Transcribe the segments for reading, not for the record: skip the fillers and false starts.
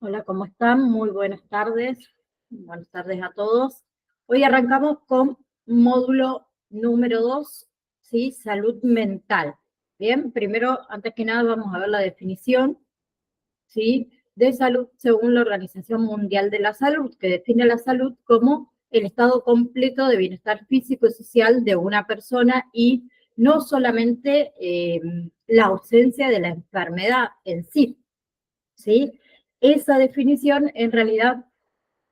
Hola, ¿cómo están? Muy buenas tardes. Buenas tardes a todos. Hoy arrancamos con módulo número 2, ¿sí? Salud mental. Bien, primero, antes que nada, vamos a ver la definición, ¿sí? De salud según la Organización Mundial de la Salud, que define la salud como el estado completo de bienestar físico y social de una persona y no solamente la ausencia de la enfermedad en sí, ¿sí? Esa definición en realidad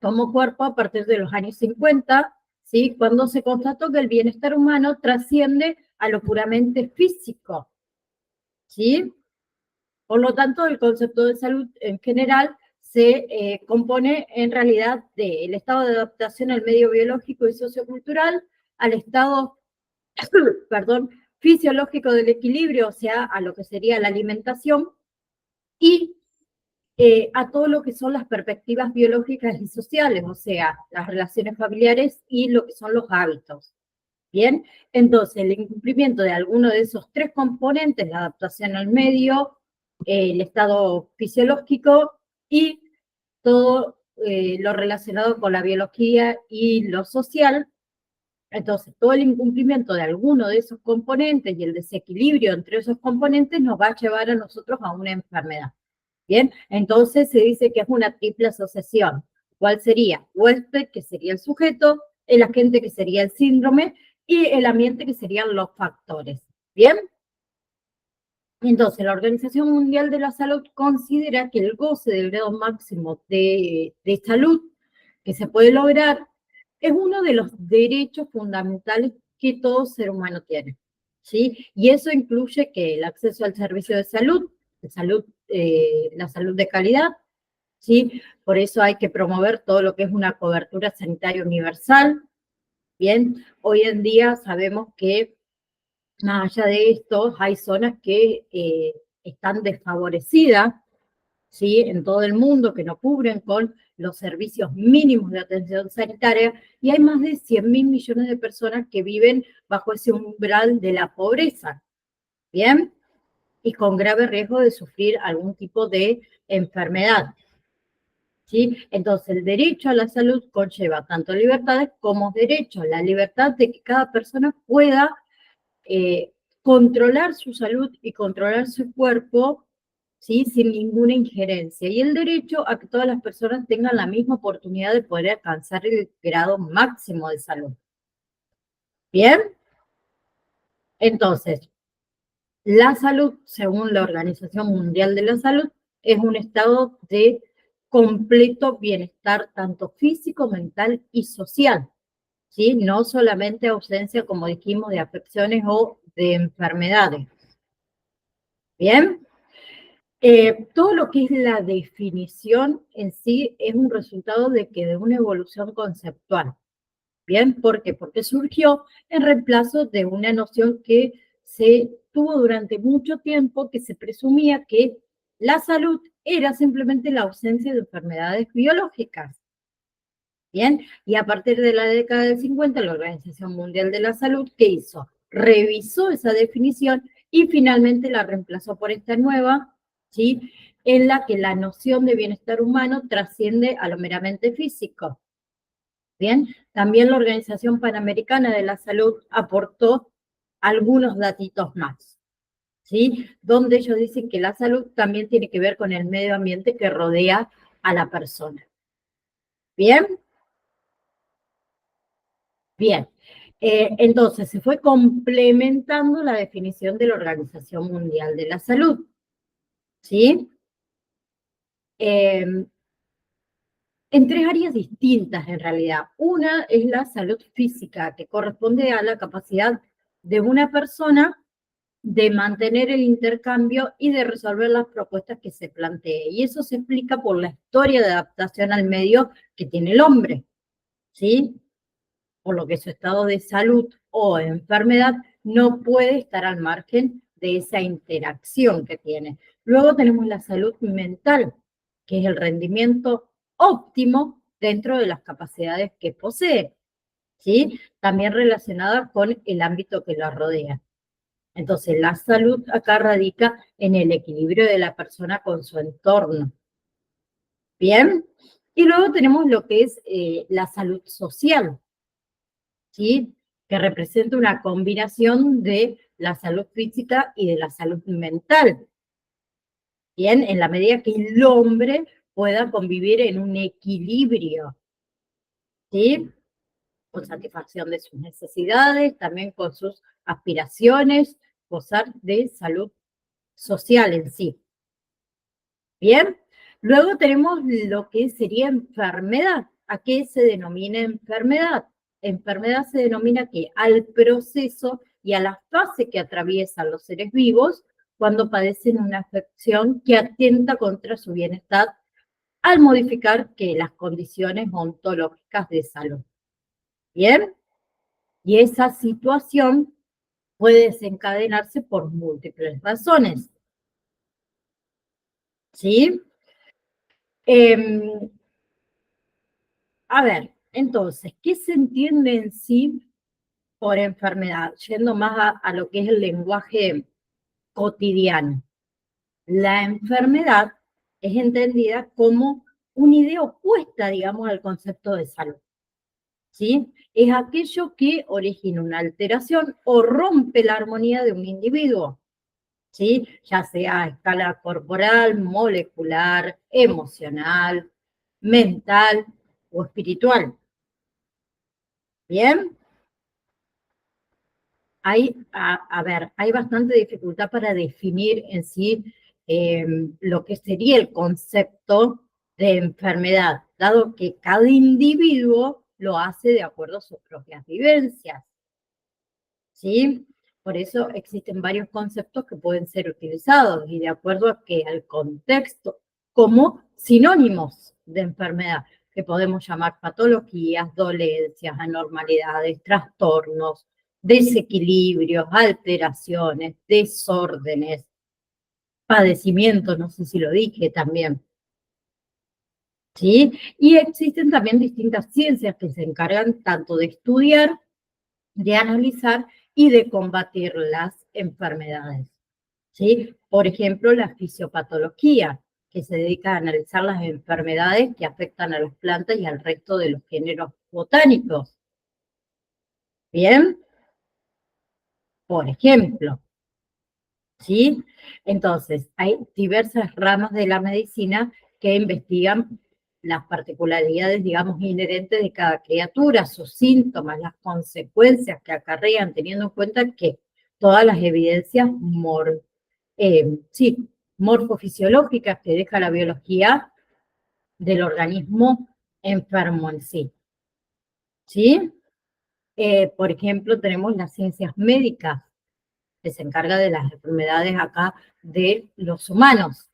tomó cuerpo a partir de los años 50, ¿sí? Cuando se constató que el bienestar humano trasciende a lo puramente físico, ¿sí? Por lo tanto, el concepto de salud en general se compone en realidad del estado de adaptación al medio biológico y sociocultural, al estado, perdón, fisiológico del equilibrio, o sea, a lo que sería la alimentación, y a todo lo que son las perspectivas biológicas y sociales, o sea, las relaciones familiares y lo que son los hábitos. Bien, entonces el incumplimiento de alguno de esos tres componentes, la adaptación al medio, el estado fisiológico y todo lo relacionado con la biología y lo social. Entonces, todo el incumplimiento de alguno de esos componentes y el desequilibrio entre esos componentes nos va a llevar a nosotros a una enfermedad. Bien, entonces se dice que es una triple asociación. ¿Cuál sería? Huésped, que sería el sujeto, el agente, que sería el síndrome, y el ambiente, que serían los factores. Bien, entonces la Organización Mundial de la Salud considera que el goce del grado máximo de salud que se puede lograr es uno de los derechos fundamentales que todo ser humano tiene, ¿sí? Y eso incluye que el acceso al servicio de salud, la salud de calidad, ¿sí? Por eso hay que promover todo lo que es una cobertura sanitaria universal, ¿bien? Hoy en día sabemos que, más allá de esto, hay zonas que están desfavorecidas, ¿sí? En todo el mundo, que no cubren con los servicios mínimos de atención sanitaria, y hay más de 100.000 millones de personas que viven bajo ese umbral de la pobreza, ¿bien? Y con grave riesgo de sufrir algún tipo de enfermedad, ¿sí? Entonces, el derecho a la salud conlleva tanto libertades como derechos. La libertad de que cada persona pueda controlar su salud y controlar su cuerpo, ¿sí? Sin ninguna injerencia. Y el derecho a que todas las personas tengan la misma oportunidad de poder alcanzar el grado máximo de salud. ¿Bien? Entonces, la salud, según la Organización Mundial de la Salud, es un estado de completo bienestar, tanto físico, mental y social, ¿sí? No solamente ausencia, como dijimos, de afecciones o de enfermedades. ¿Bien? Todo lo que es la definición en sí es un resultado de una evolución conceptual. ¿Bien? ¿Por qué? Porque surgió en reemplazo de una noción que se tuvo durante mucho tiempo, que se presumía que la salud era simplemente la ausencia de enfermedades biológicas. ¿Bien? Y a partir de la década del 50, la Organización Mundial de la Salud, ¿qué hizo? Revisó esa definición y finalmente la reemplazó por esta nueva, ¿sí? En la que la noción de bienestar humano trasciende a lo meramente físico. Bien, también la Organización Panamericana de la Salud aportó algunos datitos más, ¿sí? Donde ellos dicen que la salud también tiene que ver con el medio ambiente que rodea a la persona. Bien, bien. Entonces se fue complementando la definición de la Organización Mundial de la Salud, ¿sí? En tres áreas distintas en realidad. Una es la salud física, que corresponde a la capacidad de una persona de mantener el intercambio y de resolver las propuestas que se plantee. Y eso se explica por la historia de adaptación al medio que tiene el hombre, ¿sí? Por lo que su estado de salud o enfermedad no puede estar al margen de esa interacción que tiene. Luego tenemos la salud mental, que es el rendimiento óptimo dentro de las capacidades que posee, ¿sí? También relacionada con el ámbito que lo rodea. Entonces, la salud acá radica en el equilibrio de la persona con su entorno. Bien. Y luego tenemos lo que es la salud social, ¿sí? Que representa una combinación de la salud física y de la salud mental. Bien, en la medida que el hombre pueda convivir en un equilibrio, ¿sí? Con satisfacción de sus necesidades, también con sus aspiraciones, gozar de salud social en sí. Bien, luego tenemos lo que sería enfermedad. ¿A qué se denomina enfermedad? Enfermedad se denomina que al proceso y a la fase que atraviesan los seres vivos cuando padecen una afección que atenta contra su bienestar al modificar que las condiciones ontológicas de salud. Bien, y esa situación puede desencadenarse por múltiples razones. ¿Sí? A ver, entonces, ¿qué se entiende en sí por enfermedad? Yendo más a lo que es el lenguaje cotidiano. La enfermedad es entendida como una idea opuesta, digamos, al concepto de salud. ¿Sí? Es aquello que origina una alteración o rompe la armonía de un individuo, ¿sí? Ya sea a escala corporal, molecular, emocional, mental o espiritual. ¿Bien? Hay bastante dificultad para definir en sí lo que sería el concepto de enfermedad, dado que cada individuo lo hace de acuerdo a sus propias vivencias, ¿sí? Por eso existen varios conceptos que pueden ser utilizados y de acuerdo a que al contexto, como sinónimos de enfermedad, que podemos llamar patologías, dolencias, anormalidades, trastornos, desequilibrios, alteraciones, desórdenes, padecimientos, no sé si lo dije también, ¿sí? Y existen también distintas ciencias que se encargan tanto de estudiar, de analizar y de combatir las enfermedades, ¿sí? Por ejemplo, la fisiopatología, que se dedica a analizar las enfermedades que afectan a las plantas y al resto de los géneros botánicos. Bien, por ejemplo, ¿sí? Entonces, hay diversas ramas de la medicina que investigan las particularidades, digamos, inherentes de cada criatura, sus síntomas, las consecuencias que acarrean, teniendo en cuenta que todas las evidencias sí, morfofisiológicas que deja la biología del organismo enfermo en sí. ¿Sí? Por ejemplo, tenemos las ciencias médicas, que se encarga de las enfermedades acá de los humanos.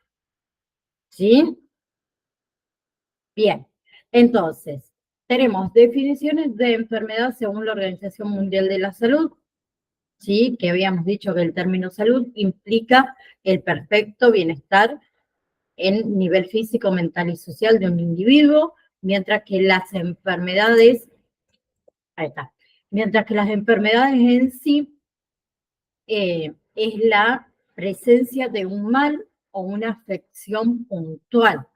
¿Sí? Bien, entonces, tenemos definiciones de enfermedad según la Organización Mundial de la Salud, ¿sí? Que habíamos dicho que el término salud implica el perfecto bienestar en nivel físico, mental y social de un individuo, mientras que las enfermedades, ahí está, mientras que las enfermedades en sí es la presencia de un mal o una afección puntual,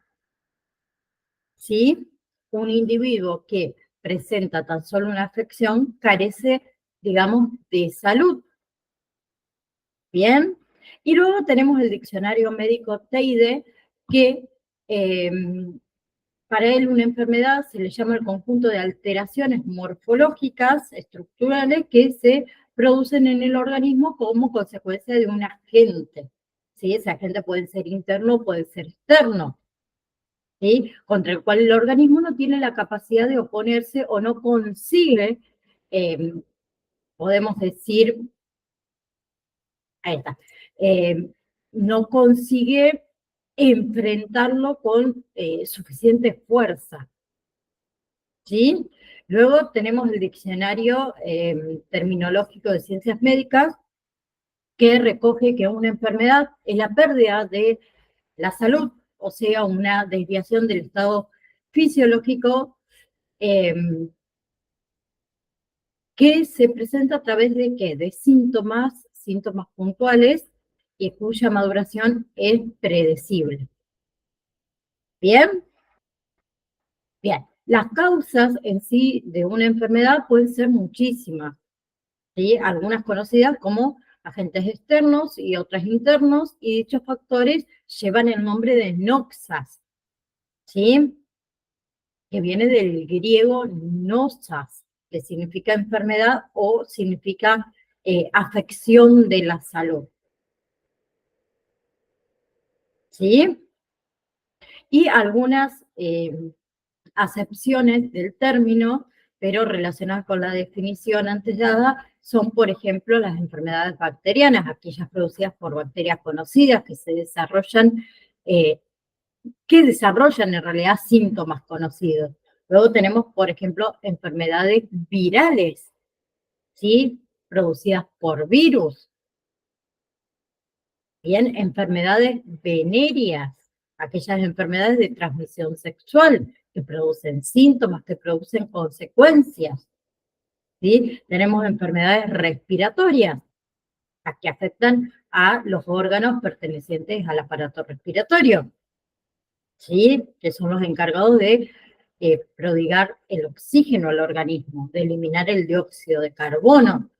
¿sí? Un individuo que presenta tan solo una afección carece, digamos, de salud, ¿bien? Y luego tenemos el diccionario médico Teide, que para él una enfermedad se le llama el conjunto de alteraciones morfológicas, estructurales, que se producen en el organismo como consecuencia de un agente. ¿Sí? Ese agente puede ser interno, puede ser externo, ¿sí? Contra el cual el organismo no tiene la capacidad de oponerse o no consigue, podemos decir, ahí está, no consigue enfrentarlo con suficiente fuerza. ¿Sí? Luego tenemos el diccionario terminológico de ciencias médicas, que recoge que una enfermedad es la pérdida de la salud, o sea, una desviación del estado fisiológico eh, que se presenta a través de ¿qué? De síntomas puntuales y cuya maduración es predecible. ¿Bien? Bien, las causas en sí de una enfermedad pueden ser muchísimas, ¿sí? Algunas conocidas como agentes externos y otras internos, y dichos factores llevan el nombre de noxas, ¿sí? Que viene del griego nosas, que significa enfermedad o significa afección de la salud, ¿sí? Y algunas acepciones del término, pero relacionadas con la definición antes dada, son, por ejemplo, las enfermedades bacterianas, aquellas producidas por bacterias conocidas que desarrollan en realidad síntomas conocidos. Luego tenemos, por ejemplo, enfermedades virales, ¿sí? Producidas por virus. Bien, enfermedades venéreas, aquellas enfermedades de transmisión sexual que producen síntomas, que producen consecuencias, ¿sí? Tenemos enfermedades respiratorias, que afectan a los órganos pertenecientes al aparato respiratorio, ¿sí? Que son los encargados de prodigar el oxígeno al organismo, de eliminar el dióxido de carbono.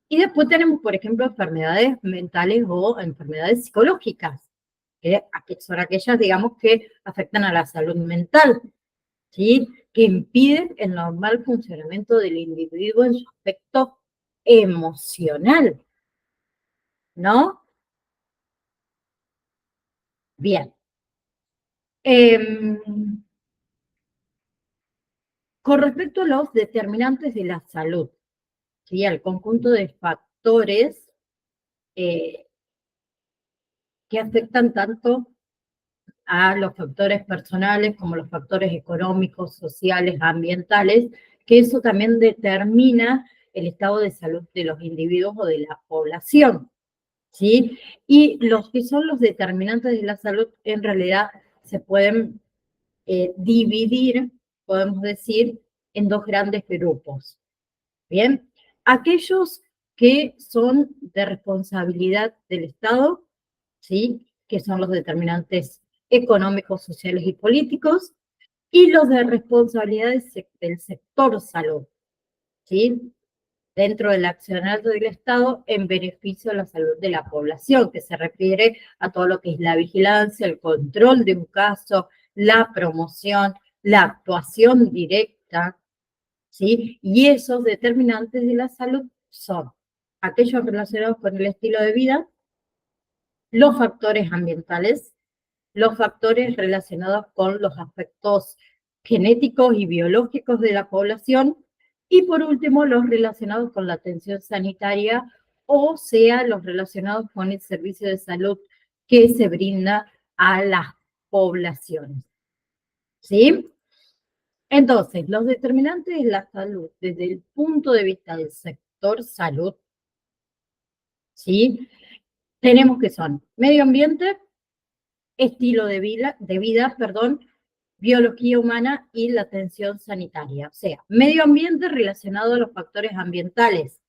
Y después tenemos, por ejemplo, enfermedades mentales o enfermedades psicológicas, que son aquellas, digamos, que afectan a la salud mental, ¿sí? Que impiden el normal funcionamiento del individuo en su aspecto emocional, ¿no? Bien. Eh, con respecto a los determinantes de la salud, ¿sí? Al conjunto de factores eh, que afectan tanto a los factores personales como los factores económicos, sociales, ambientales, que eso también determina el estado de salud de los individuos o de la población, ¿sí? Y los que son los determinantes de la salud en realidad se pueden dividir, podemos decir, en dos grandes grupos, ¿bien? Aquellos que son de responsabilidad del Estado, ¿sí? Que son los determinantes económicos, sociales y políticos, y los de responsabilidad del sector salud, ¿sí? Dentro del accionar del Estado en beneficio de la salud de la población, que se refiere a todo lo que es la vigilancia, el control de un caso, la promoción, la actuación directa, ¿sí? Y esos determinantes de la salud son aquellos relacionados con el estilo de vida, los factores ambientales, los factores relacionados con los aspectos genéticos y biológicos de la población, y por último, los relacionados con la atención sanitaria, o sea, los relacionados con el servicio de salud que se brinda a las poblaciones, ¿sí? Entonces, los determinantes de la salud desde el punto de vista del sector salud, ¿sí? Tenemos que son medio ambiente, estilo de vida, perdón, biología humana y la atención sanitaria. O sea, medio ambiente relacionado a los factores ambientales,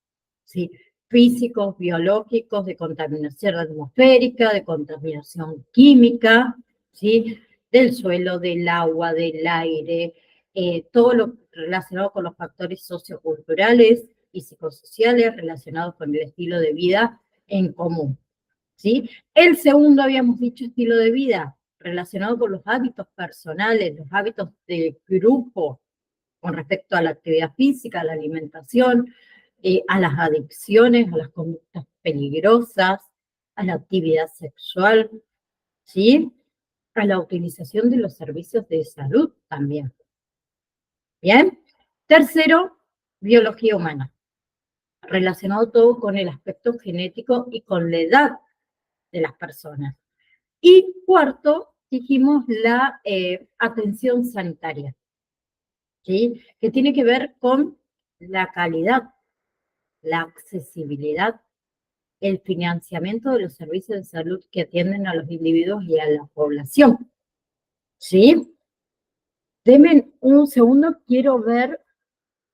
¿sí? Físicos, biológicos, de contaminación atmosférica, de contaminación química, ¿sí? Del suelo, del agua, del aire, todo lo relacionado con los factores socioculturales y psicosociales relacionados con el estilo de vida en común, ¿sí? El segundo, habíamos dicho, estilo de vida, relacionado con los hábitos personales, los hábitos del grupo, con respecto a la actividad física, a la alimentación, a las adicciones, a las conductas peligrosas, a la actividad sexual, ¿sí? A la utilización de los servicios de salud también. ¿Bien? Tercero, biología humana, relacionado todo con el aspecto genético y con la edad de las personas. Y cuarto, dijimos la atención sanitaria, ¿sí? Que tiene que ver con la calidad, la accesibilidad, el financiamiento de los servicios de salud que atienden a los individuos y a la población, ¿sí? Denme un segundo, quiero ver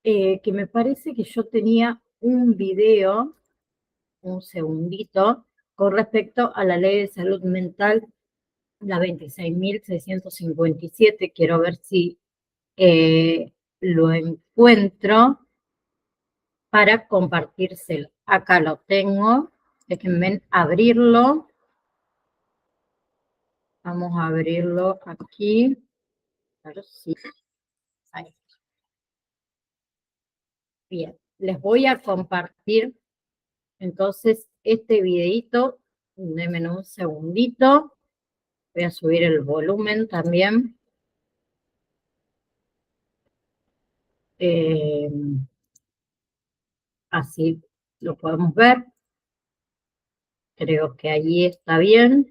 que me parece que yo tenía un video, un segundito, con respecto a la ley de salud mental, la 26.657, quiero ver si lo encuentro para compartírselo. Acá lo tengo. Déjenme abrirlo. Vamos a abrirlo aquí. A ver si... Ahí. Bien, les voy a compartir entonces este videito. Denme un segundito. Voy a subir el volumen también. Así lo podemos ver. Creo que allí está bien.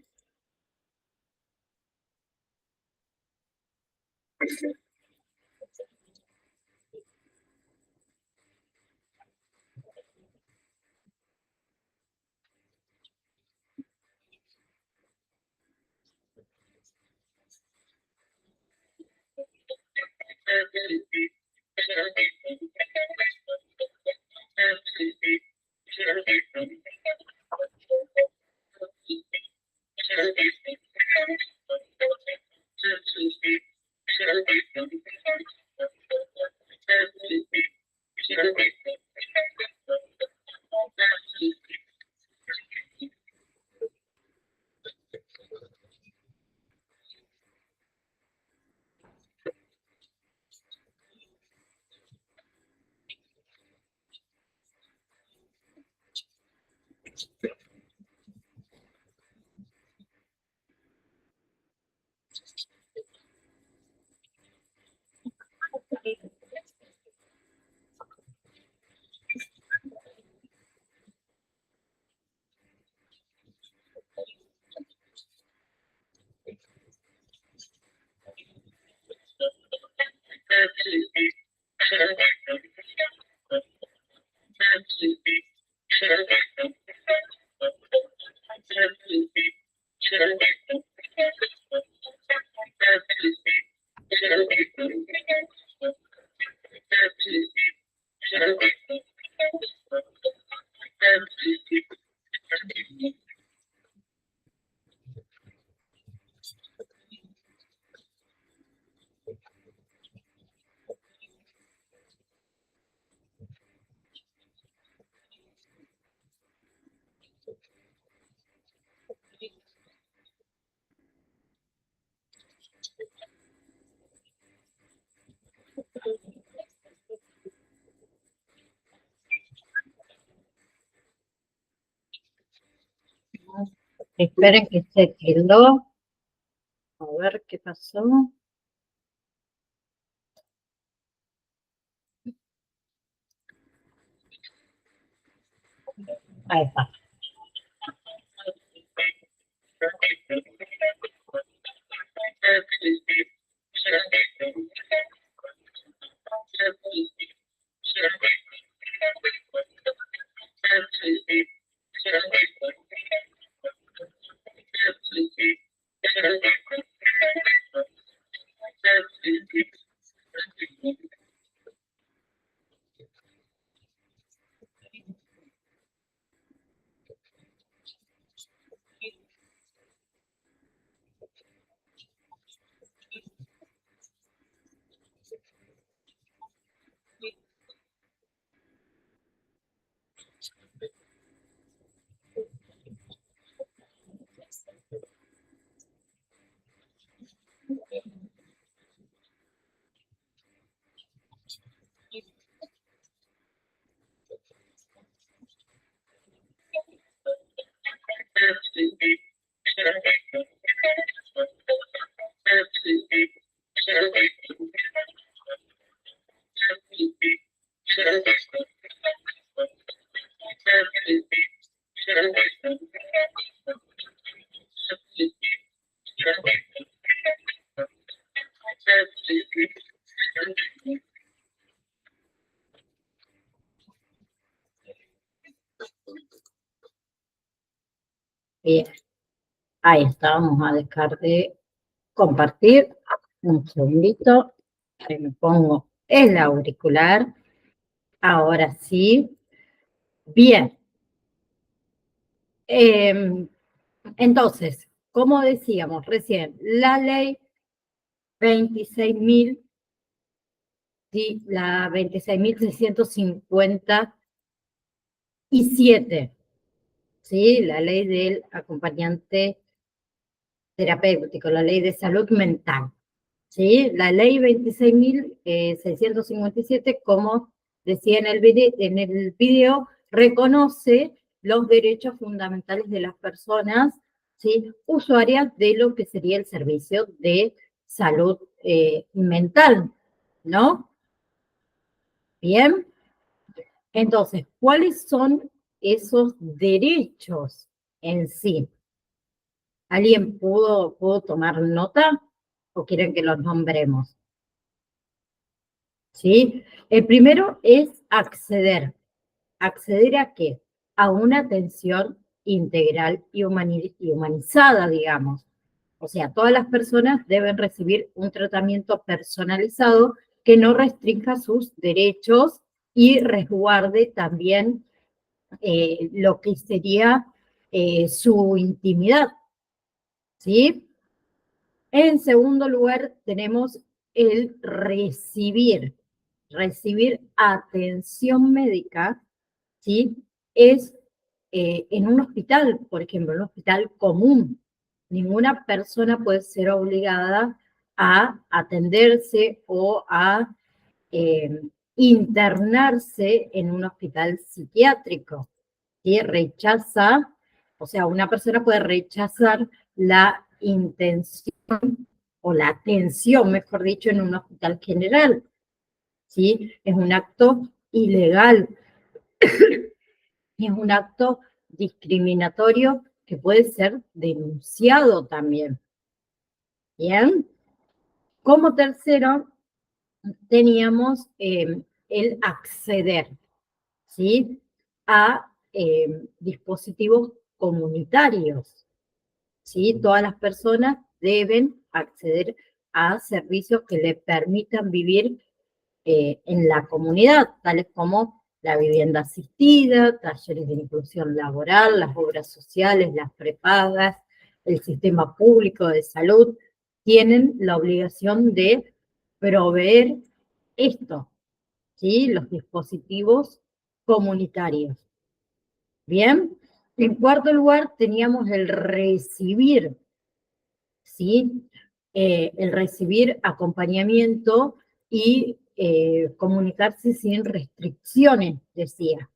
Esperen que se quedó. A ver qué pasó. Ahí está. Bien, ahí está. Vamos a dejar de compartir. Un segundito. Ahí me pongo el auricular. Ahora sí. Bien. Entonces, como decíamos recién, la ley 26.000 Sí, la 26.657, ¿sí? La ley del acompañante terapéutico, la ley de salud mental, ¿sí? La ley 26.657, como decía en el video, reconoce los derechos fundamentales de las personas, ¿sí? Usuarias de lo que sería el servicio de salud mental, ¿no? Bien, entonces, ¿cuáles son esos derechos en sí? ¿Alguien pudo tomar nota o quieren que los nombremos? ¿Sí? El primero es acceder. ¿Acceder a qué? A una atención integral y humanizada, digamos. O sea, todas las personas deben recibir un tratamiento personalizado que no restrinja sus derechos y resguarde también lo que sería su intimidad, ¿sí? En segundo lugar, tenemos el recibir atención médica, ¿sí? Es en un hospital, por ejemplo, un hospital común. Ninguna persona puede ser obligada a atenderse o a eh, internarse en un hospital psiquiátrico. ¿Sí? Rechaza, o sea, una persona puede rechazar la intención o la atención, mejor dicho, en un hospital general. ¿Sí? Es un acto ilegal, es un acto discriminatorio que puede ser denunciado también. Bien. Como tercero, teníamos el acceder, ¿sí? A dispositivos comunitarios, ¿sí? Todas las personas deben acceder a servicios que les permitan vivir en la comunidad, tales como la vivienda asistida, talleres de inclusión laboral, las obras sociales, las prepagas, el sistema público de salud, tienen la obligación de proveer esto, ¿sí? Los dispositivos comunitarios. Bien, en cuarto lugar teníamos el recibir, ¿sí? El recibir acompañamiento y comunicarse sin restricciones, decía.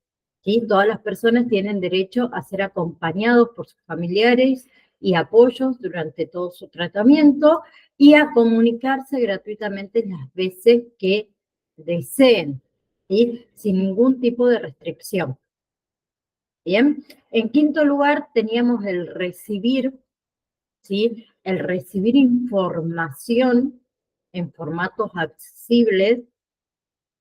¿Sí? Todas las personas tienen derecho a ser acompañados por sus familiares y apoyos durante todo su tratamiento y a comunicarse gratuitamente las veces que deseen, ¿sí? Sin ningún tipo de restricción. Bien, en quinto lugar teníamos el recibir, ¿sí? El recibir información en formatos accesibles.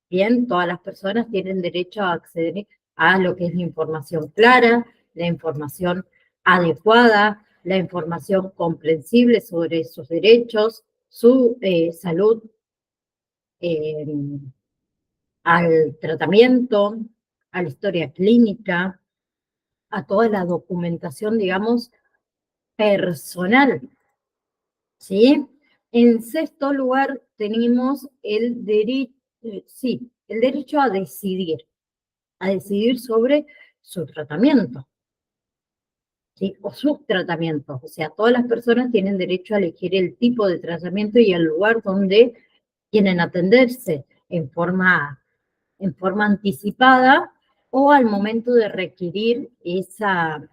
Bien, todas las personas tienen derecho a acceder a lo que es la información clara, la información adecuada, la información comprensible sobre sus derechos, su salud, eh, al tratamiento, a la historia clínica, a toda la documentación, digamos, personal, ¿sí? En sexto lugar tenemos el derecho, sí, el derecho a decidir sobre su tratamiento, ¿sí? O sus tratamientos. O sea, todas las personas tienen derecho a elegir el tipo de tratamiento y el lugar donde quieren atenderse en forma anticipada o al momento de requerir esa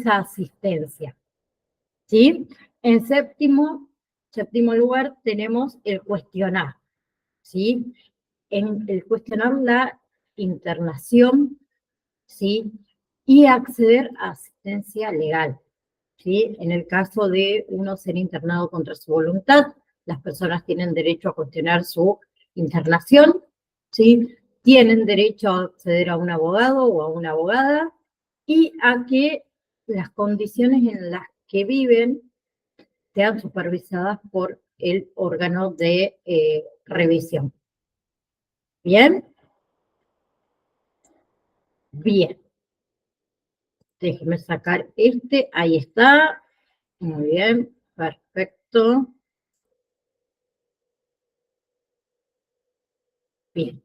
asistencia, ¿sí? En séptimo lugar tenemos el cuestionar, ¿sí? En el cuestionar la internación, ¿sí? Y acceder a asistencia legal, ¿sí? En el caso de uno ser internado contra su voluntad, las personas tienen derecho a cuestionar su internación, ¿sí? Tienen derecho a acceder a un abogado o a una abogada y a que las condiciones en las que viven sean supervisadas por el órgano de revisión. ¿Bien? Bien. Déjeme sacar este. Ahí está. Muy bien. Perfecto. Bien,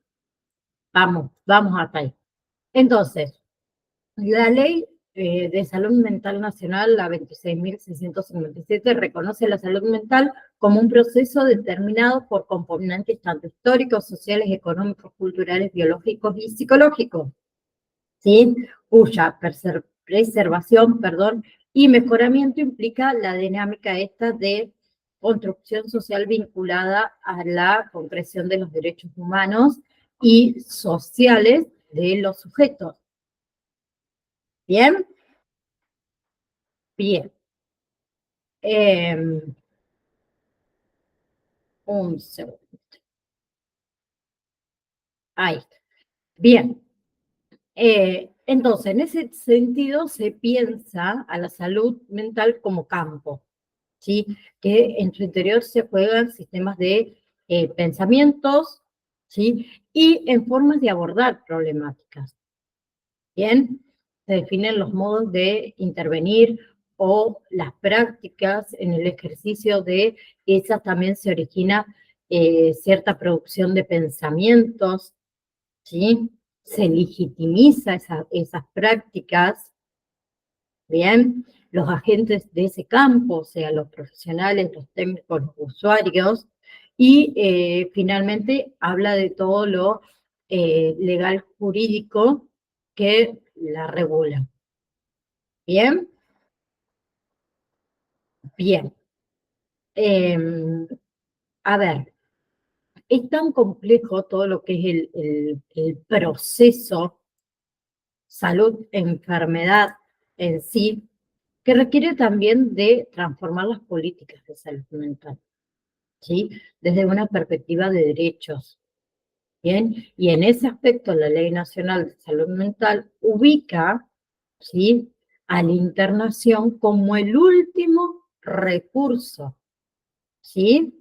vamos hasta ahí. Entonces, la ley de salud mental nacional, la 26.657, reconoce la salud mental como un proceso determinado por componentes tanto históricos, sociales, económicos, culturales, biológicos y psicológicos, ¿sí? Cuya preservación, y mejoramiento implica la dinámica esta de construcción social vinculada a la concreción de los derechos humanos y sociales de los sujetos. ¿Bien? Bien. Un segundo. Ahí está. Bien. Entonces, en ese sentido se piensa a la salud mental como campo, ¿sí? Que en su interior se juegan sistemas de pensamientos, ¿sí? Y en formas de abordar problemáticas. Bien, se definen los modos de intervenir o las prácticas en el ejercicio de esas también se origina cierta producción de pensamientos, ¿sí? Se legitimiza esas prácticas, ¿bien? Los agentes de ese campo, o sea, los profesionales, los técnicos, los usuarios, y finalmente habla de todo lo legal jurídico que la regula. ¿Bien? Bien. A ver, es tan complejo todo lo que es el proceso salud-enfermedad en sí, que requiere también de transformar las políticas de salud mental, ¿sí? Desde una perspectiva de derechos, ¿bien? Y en ese aspecto la Ley Nacional de Salud Mental ubica, ¿sí?, a la internación como el último recurso, ¿sí?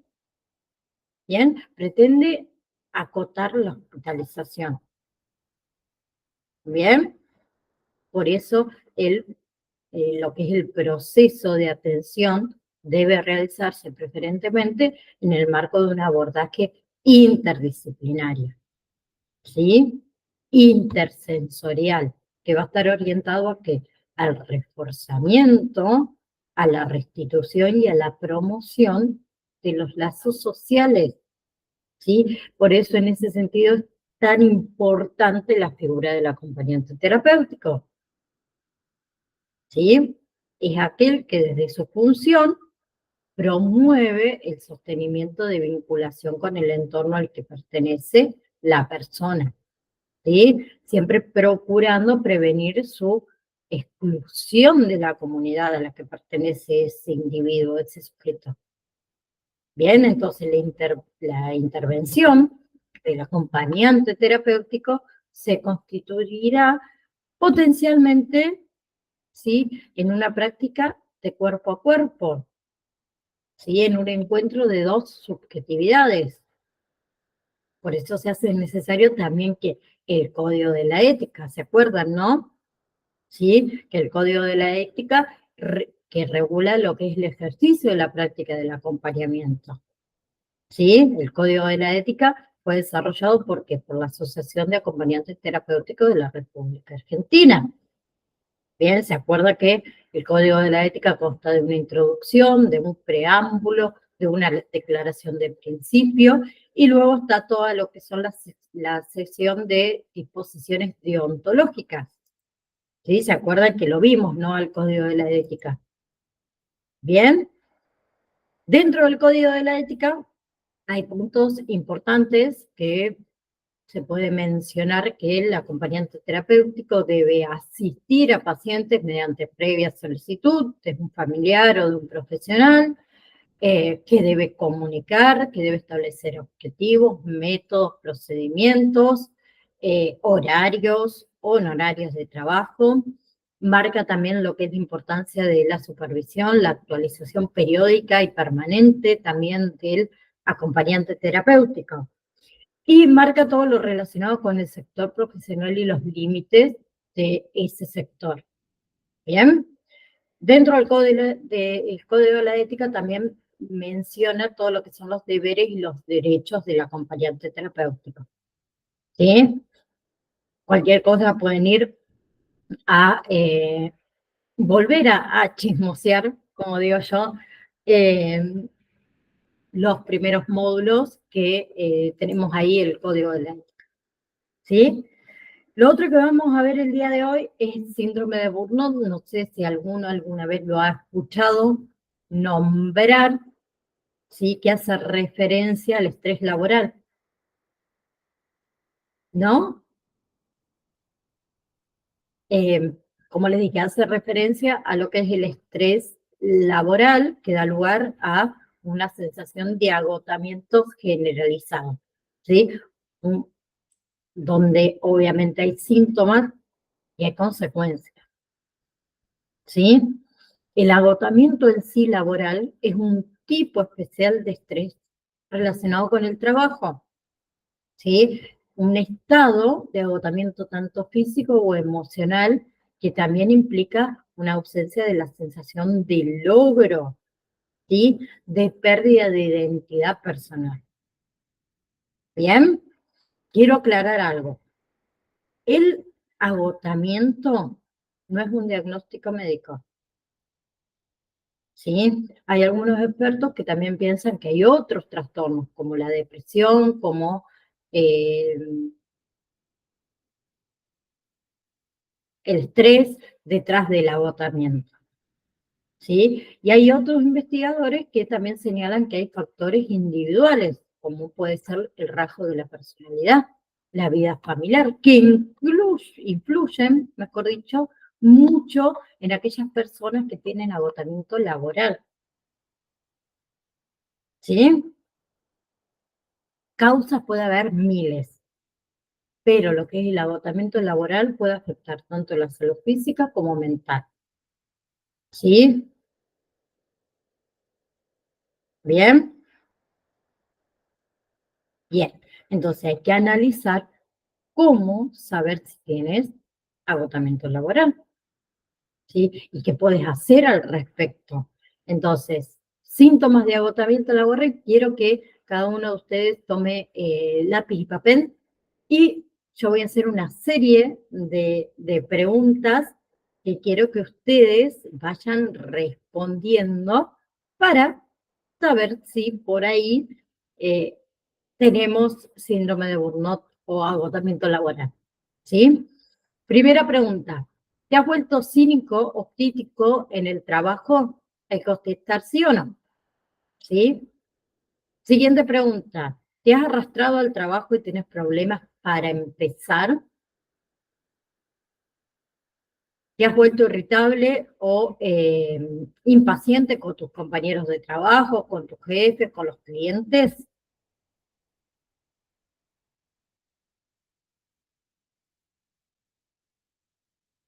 Bien, pretende acotar la hospitalización, ¿bien? Por eso lo que es el proceso de atención debe realizarse preferentemente en el marco de un abordaje interdisciplinario, ¿sí? Intersensorial, que va a estar orientado a qué? Al reforzamiento, a la restitución y a la promoción de los lazos sociales, ¿sí? Por eso en ese sentido es tan importante la figura del acompañante terapéutico, ¿sí? Es aquel que desde su función promueve el sostenimiento de vinculación con el entorno al que pertenece la persona, ¿sí? Siempre procurando prevenir su exclusión de la comunidad a la que pertenece ese individuo, ese sujeto. Bien, entonces la intervención del acompañante terapéutico se constituirá potencialmente, ¿sí?, en una práctica de cuerpo a cuerpo, ¿sí?, en un encuentro de dos subjetividades. Por eso se hace necesario también que el código de la ética, ¿se acuerdan, no? ¿Sí? Que el código de la ética que regula lo que es el ejercicio de la práctica del acompañamiento. ¿Sí? El código de la ética fue desarrollado por la Asociación de Acompañantes Terapéuticos de la República Argentina. Bien, se acuerda que el código de la ética consta de una introducción, de un preámbulo, de una declaración de principio, y luego está todo lo que son la sección de disposiciones deontológicas. ¿Sí? ¿Se acuerdan que lo vimos, no? Al código de la ética. Bien. Dentro del código de la ética hay puntos importantes que se puede mencionar que el acompañante terapéutico debe asistir a pacientes mediante previa solicitud de un familiar o de un profesional, que debe comunicar, que debe establecer objetivos, métodos, procedimientos, horarios, honorarios de trabajo. Marca también lo que es la importancia de la supervisión, la actualización periódica y permanente también del acompañante terapéutico. Y marca todo lo relacionado con el sector profesional y los límites de ese sector. ¿Bien? Dentro del código de la ética también menciona todo lo que son los deberes y los derechos del acompañante terapéutico. ¿sí? Cualquier cosa pueden ir a volver a chismosear, como digo yo, eh, los primeros módulos que tenemos ahí, el código de la ética, ¿sí? Lo otro que vamos a ver el día de hoy es el síndrome de Burnout. No sé si alguno alguna vez lo ha escuchado nombrar, ¿sí? Que hace referencia al estrés laboral, ¿no? Eh, como les dije, hace referencia a lo que es el estrés laboral que da lugar a una sensación de agotamiento generalizado, ¿sí? Donde obviamente hay síntomas y hay consecuencias, ¿sí? El agotamiento en sí laboral es un tipo especial de estrés relacionado con el trabajo, ¿sí? Un estado de agotamiento tanto físico o emocional que también implica una ausencia de la sensación de logro, ¿sí? De pérdida de identidad personal. Bien, quiero aclarar algo. El agotamiento no es un diagnóstico médico, ¿sí? Hay algunos expertos que también piensan que hay otros trastornos, como la depresión, como eh, el estrés detrás del agotamiento, ¿sí? Y hay otros investigadores que también señalan que hay factores individuales, como puede ser el rasgo de la personalidad, la vida familiar, que influyen, mejor dicho, mucho en aquellas personas que tienen agotamiento laboral, ¿sí? Causas puede haber miles, pero lo que es el agotamiento laboral puede afectar tanto la salud física como mental, ¿sí? Bien, bien. Entonces hay que analizar cómo saber si tienes agotamiento laboral, ¿sí? Y qué puedes hacer al respecto. Entonces, síntomas de agotamiento laboral, quiero que cada uno de ustedes tome lápiz y papel y yo voy a hacer una serie de preguntas que quiero que ustedes vayan respondiendo para saber si por ahí eh, tenemos síndrome de burnout o agotamiento laboral, ¿sí? Primera pregunta, ¿te has vuelto cínico o crítico en el trabajo? Hay que contestar sí o no, ¿sí? Siguiente pregunta, ¿te has arrastrado al trabajo y tienes problemas para empezar? ¿Te has vuelto irritable o impaciente con tus compañeros de trabajo, con tus jefes, con los clientes?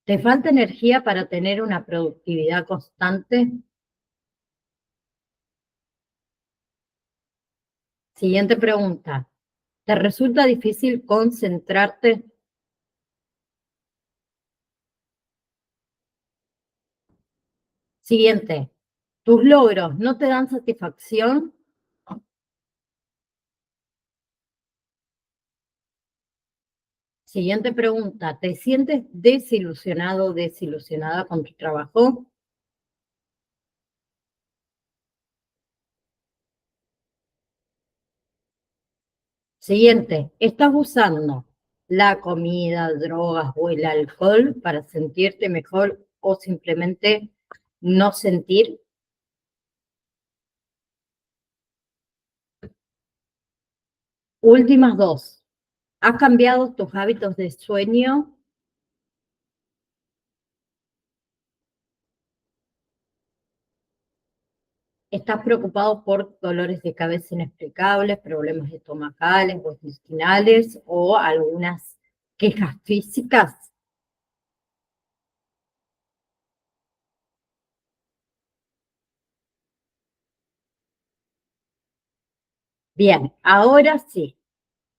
¿Te falta energía para tener una productividad constante? Siguiente pregunta. ¿Te resulta difícil concentrarte? Siguiente. ¿Tus logros no te dan satisfacción? Siguiente pregunta. ¿Te sientes desilusionado o desilusionada con tu trabajo? Siguiente. ¿Estás usando la comida, drogas o el alcohol para sentirte mejor o simplemente no sentir? Últimas dos. ¿Has cambiado tus hábitos de sueño? ¿Estás preocupado por dolores de cabeza inexplicables, problemas estomacales o intestinales o algunas quejas físicas? Bien, ahora sí,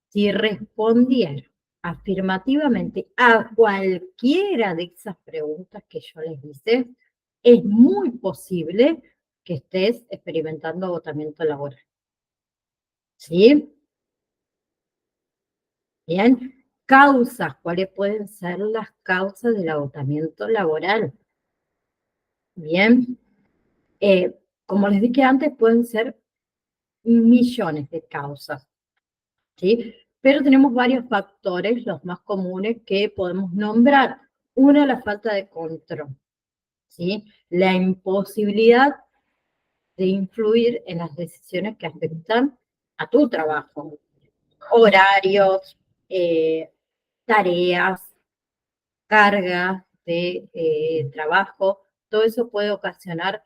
si respondieron afirmativamente a cualquiera de esas preguntas que yo les hice, es muy posible que estés experimentando agotamiento laboral. ¿Sí? Bien. Causas, ¿cuáles pueden ser las causas del agotamiento laboral? Bien, como les dije antes, pueden ser millones de causas, ¿sí? Pero tenemos varios factores, los más comunes que podemos nombrar. Una, la falta de control, ¿sí? La imposibilidad de influir en las decisiones que afectan a tu trabajo, horarios, tareas, cargas de trabajo, todo eso puede ocasionar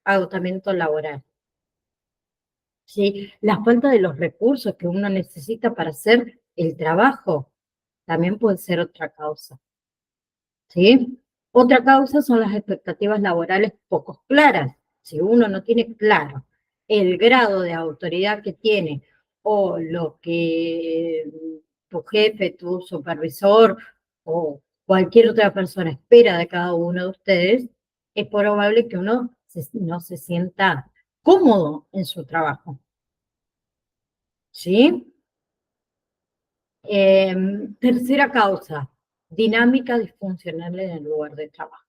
agotamiento laboral. ¿Sí? La falta de los recursos que uno necesita para hacer el trabajo también puede ser otra causa. ¿Sí? Otra causa son las expectativas laborales poco claras. Si uno no tiene claro el grado de autoridad que tiene o lo que tu jefe, tu supervisor o cualquier otra persona espera de cada uno de ustedes, es probable que uno no se sienta cómodo en su trabajo. ¿Sí? Tercera causa, dinámica disfuncional en el lugar de trabajo.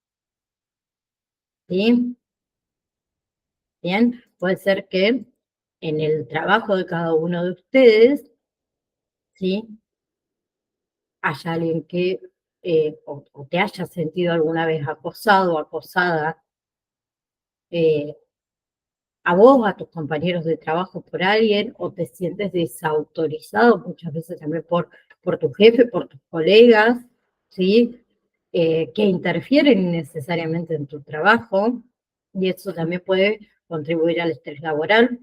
¿Sí? Bien, puede ser que en el trabajo de cada uno de ustedes, ¿sí? Haya alguien que o te haya sentido alguna vez acosado o acosada, eh, a vos, a tus compañeros de trabajo por alguien, o te sientes desautorizado muchas veces también por tu jefe, por tus colegas, ¿sí? Que interfieren innecesariamente en tu trabajo, y eso también puede contribuir al estrés laboral,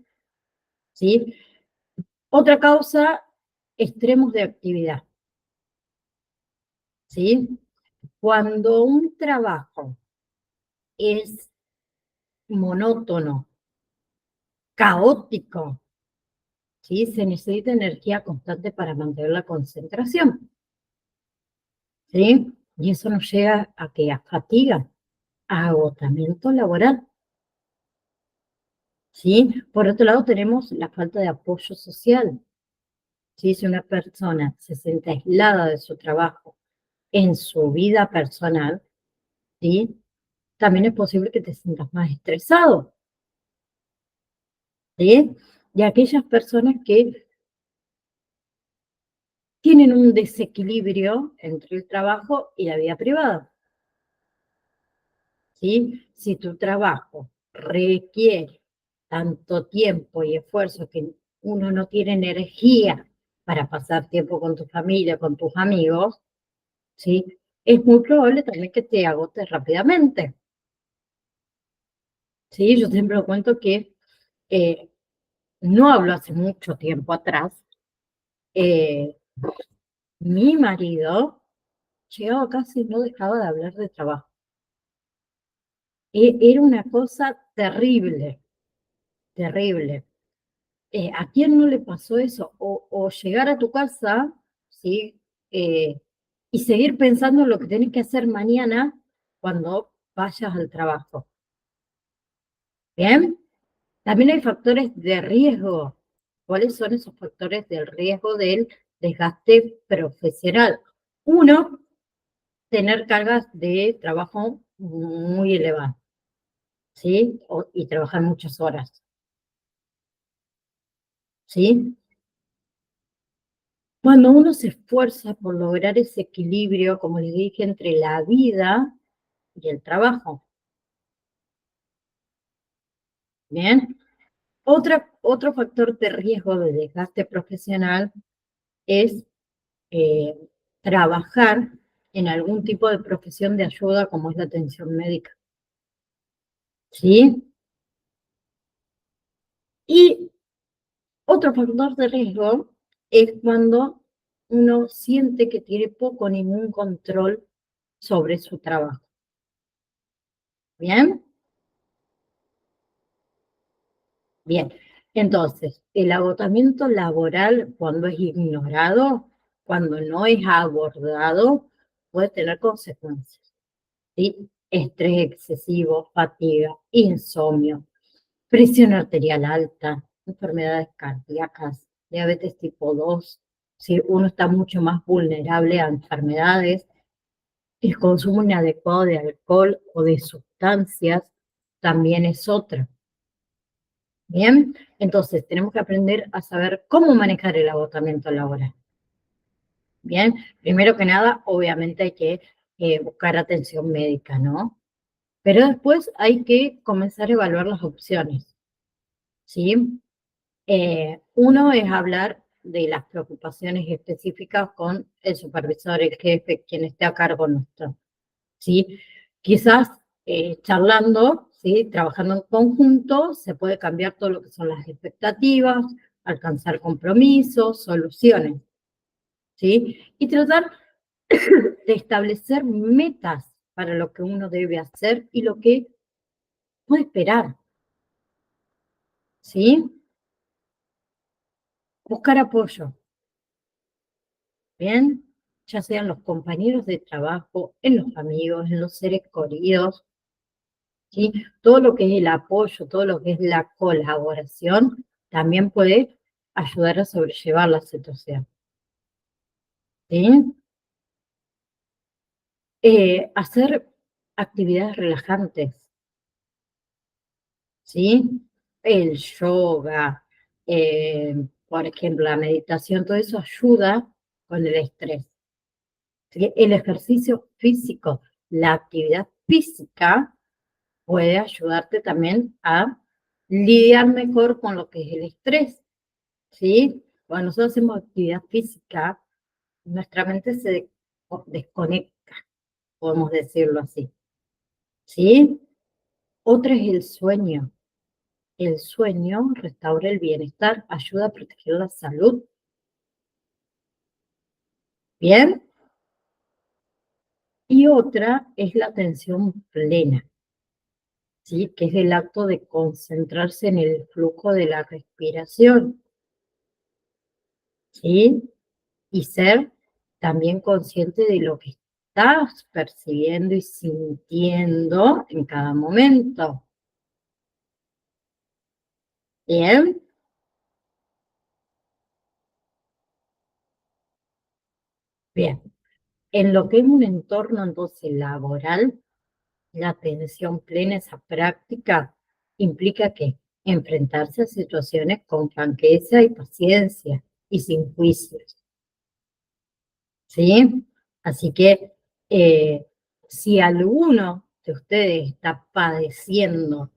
¿sí? Otra causa, extremos de actividad, ¿sí? Cuando un trabajo es monótono, caótico, ¿sí? Se necesita energía constante para mantener la concentración, ¿sí? Y eso nos llega a que a fatiga, a agotamiento laboral, ¿sí? Por otro lado tenemos la falta de apoyo social, ¿sí? Si una persona se siente aislada de su trabajo en su vida personal, ¿sí? También es posible que te sientas más estresado, ¿sí? Y aquellas personas que tienen un desequilibrio entre el trabajo y la vida privada, ¿sí? Si tu trabajo requiere tanto tiempo y esfuerzo que uno no tiene energía para pasar tiempo con tu familia, con tus amigos, ¿sí? Es muy probable también que te agotes rápidamente, ¿sí? Yo siempre cuento que eh, no hablo hace mucho tiempo atrás, eh, mi marido llegaba a casa y no dejaba de hablar de trabajo. Era una cosa terrible, terrible. ¿A quién no le pasó eso? O llegar a tu casa, ¿sí? Y seguir pensando en lo que tenés que hacer mañana cuando vayas al trabajo. ¿Bien? También hay factores de riesgo. ¿Cuáles son esos factores del riesgo del desgaste profesional? Uno, tener cargas de trabajo muy elevadas, ¿sí? Y trabajar muchas horas, ¿sí? Cuando uno se esfuerza por lograr ese equilibrio, como les dije, entre la vida y el trabajo, ¿bien? Otro factor de riesgo de desgaste profesional es eh, trabajar en algún tipo de profesión de ayuda como es la atención médica, ¿sí? Y otro factor de riesgo es cuando uno siente que tiene poco o ningún control sobre su trabajo. ¿Bien? Bien. Entonces, el agotamiento laboral, cuando es ignorado, cuando no es abordado, puede tener consecuencias, ¿sí? Estrés excesivo, fatiga, insomnio, presión arterial alta, enfermedades cardíacas, diabetes tipo 2, ¿sí? Uno está mucho más vulnerable a enfermedades. El consumo inadecuado de alcohol o de sustancias también es otra. Bien, entonces tenemos que aprender a saber cómo manejar el agotamiento laboral. Bien, primero que nada, obviamente hay que buscar atención médica, ¿no? Pero después hay que comenzar a evaluar las opciones, ¿sí? Uno es hablar de las preocupaciones específicas con el supervisor, el jefe, quien esté a cargo nuestro, ¿sí? Quizás charlando, ¿sí? Trabajando en conjunto, se puede cambiar todo lo que son las expectativas, alcanzar compromisos, soluciones, ¿sí? Y tratar de establecer metas para lo que uno debe hacer y lo que puede esperar, ¿sí? Buscar apoyo, ¿bien? Ya sean los compañeros de trabajo, en los amigos, en los seres queridos, ¿sí? Todo lo que es el apoyo, todo lo que es la colaboración, también puede ayudar a sobrellevar la situación, ¿sí? Hacer actividades relajantes, ¿sí? El yoga, por ejemplo, la meditación, todo eso ayuda con el estrés. ¿Sí? El ejercicio físico, la actividad física puede ayudarte también a lidiar mejor con lo que es el estrés, ¿sí? Cuando nosotros hacemos actividad física, nuestra mente se desconecta, podemos decirlo así, ¿sí? Otra es el sueño. El sueño restaura el bienestar, ayuda a proteger la salud. Bien. Y otra es la atención plena, ¿sí? Que es el acto de concentrarse en el flujo de la respiración, ¿sí? Y ser también consciente de lo que estás percibiendo y sintiendo en cada momento. Bien, bien. En lo que es un entorno entonces laboral, la atención plena, esa práctica, implica que enfrentarse a situaciones con franqueza y paciencia y sin juicios, ¿sí? Así que si alguno de ustedes está padeciendo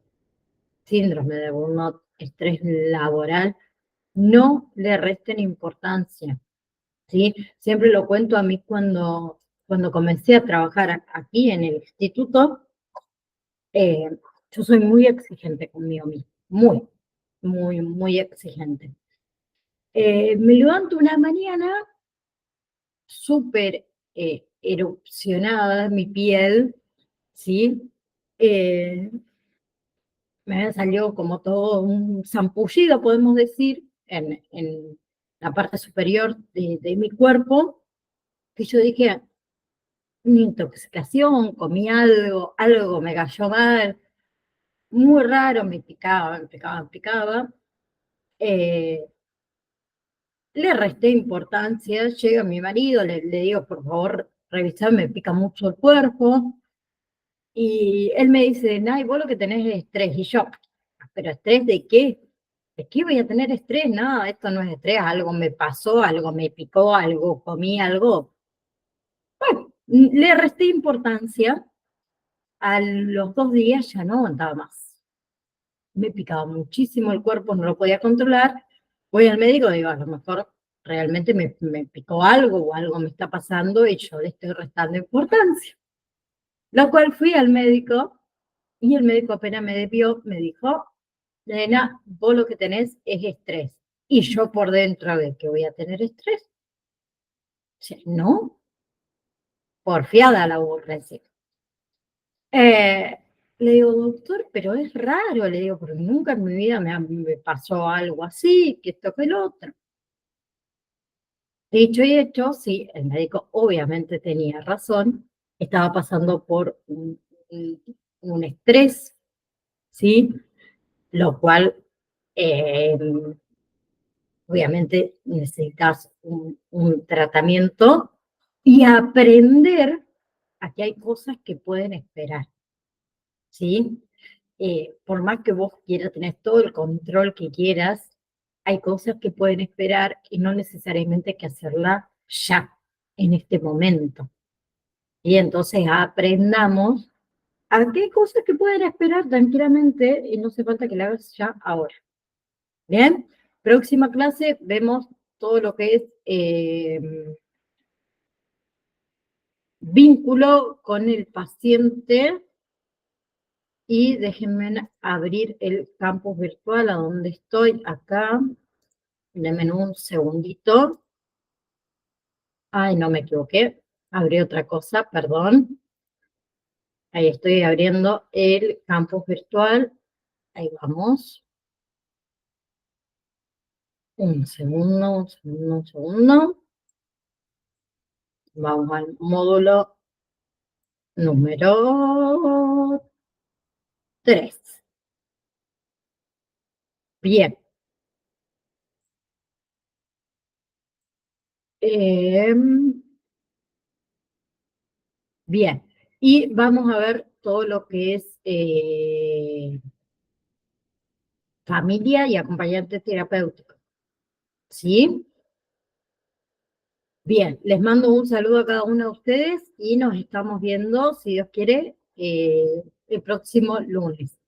síndrome de burnout, estrés laboral, no le resten importancia, ¿sí? Siempre lo cuento a mí cuando comencé a trabajar aquí en el instituto. Eh, yo soy muy exigente conmigo misma, muy exigente. Me levanto una mañana súper erupcionada mi piel, ¿sí? Eh, Me salió como todo un zampullido, podemos decir, en la parte superior de mi cuerpo, que yo dije, una intoxicación, comí algo, algo me cayó mal, muy raro, me picaba. Eh, Le resté importancia, llega mi marido, le digo, por favor, revisar, me pica mucho el cuerpo, y él me dice, Nay, vos lo que tenés es estrés, y yo, ¿pero estrés de qué? ¿De qué voy a tener estrés? No, esto no es estrés, algo me pasó, algo me picó, algo comí, algo. Bueno, le resté importancia, a los 2 días ya no aguantaba más. Me picaba muchísimo el cuerpo, no lo podía controlar. Voy al médico, digo, a lo mejor realmente me picó algo o algo me está pasando y yo le estoy restando importancia. Lo cual fui al médico y el médico apenas me vio, me dijo, nena, vos lo que tenés es estrés. Y yo por dentro de que voy a tener estrés, no, porfiada la burla. Eh, Le digo, doctor, pero es raro, le digo, porque nunca en mi vida me pasó algo así, que esto que el otro. Dicho y hecho, sí, el médico obviamente tenía razón, estaba pasando por un estrés, ¿sí? Lo cual eh, obviamente necesitas un tratamiento y aprender a que hay cosas que pueden esperar, ¿sí? Por más que vos quieras tener todo el control que quieras, hay cosas que pueden esperar y no necesariamente hay que hacerla ya, en este momento. Y entonces aprendamos a qué hay cosas que pueden esperar tranquilamente y no hace falta que la hagas ya ahora. Bien, próxima clase vemos todo lo que es vínculo con el paciente y déjenme abrir el campus virtual a donde estoy acá. Denme un segundito. Ay, no me equivoqué. Abrí otra cosa, perdón. Ahí estoy abriendo el campus virtual. Ahí vamos. Un segundo, un segundo, un segundo. Vamos al módulo número 3. Bien. Bien. Y vamos a ver todo lo que es familia y acompañante terapéutico. ¿Sí? Bien, les mando un saludo a cada uno de ustedes y nos estamos viendo, si Dios quiere, el próximo lunes.